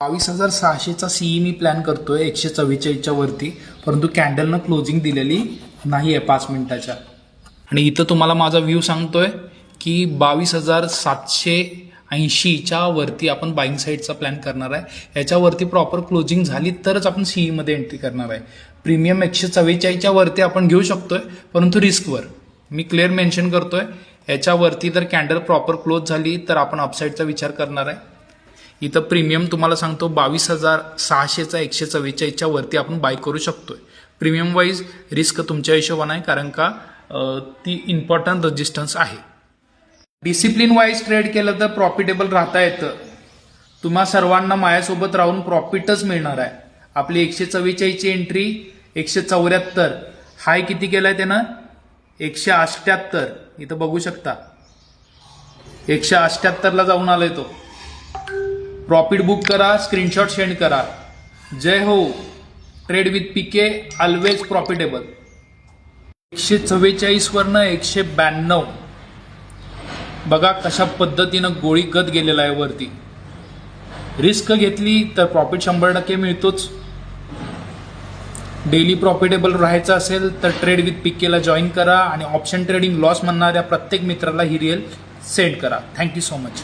22,600चा CE मी plan करतोय 144च्या वरती, परंतु कॅन्डलनं क्लोजिंग दिलेली नाही आहे 5 मिनिटाच्या. आणि इथं तुम्हाला माझा व्ह्यू सांगतोय की 22,780च्या वरती आपण बाईंग साईडचा प्लॅन करणार आहे. याच्यावरती प्रॉपर क्लोजिंग झाली तरच आपण सीई मध्ये एंट्री करणार आहे. प्रीमियम 144च्या वरती आपण घेऊ शकतोय, परंतु रिस्कवर. मी क्लिअर मेन्शन करतोय, याच्यावरती जर कॅन्डल प्रॉपर क्लोज झाली तर आपण अपसाईडचा विचार करणार आहे. इथं प्रीमियम तुम्हाला सांगतो 22,600चा 144च्या वरती आपण बाय करू शकतोय. प्रीमियम वाईज रिस्क तुमच्या हिशोबाने आहे, कारण का ती इम्पॉर्टंट रेजिस्टन्स आहे. डिसिप्लिन वाईज ट्रेड केलं तर प्रॉफिटेबल राहता येतं. तुम्हा सर्वांना माझ्यासोबत राहून प्रॉफिटच मिळणार आहे. आपली 144ची एंट्री 174, हाय किती केलाय त्यानं 178. इथं बघू शकता 178ला जाऊन आलाय तो. प्रॉफिट बुक करा, स्क्रीनशॉट सेंड करा. जय हो. Trade with PK, always profitable. 144 वरनं 192. बघा कशा पद्धतीनं गोळी गत गेलेला आहे वरती. रिस्क घेतली तर प्रॉफिट 100% मिळतोच. डेली प्रॉफिटेबल राहायचं असेल तर ट्रेड विथ पीकेला जॉईन करा आणि ऑप्शन ट्रेडिंग लॉस म्हणणाऱ्या प्रत्येक मित्राला ही रील सेंड करा. Thank you so much.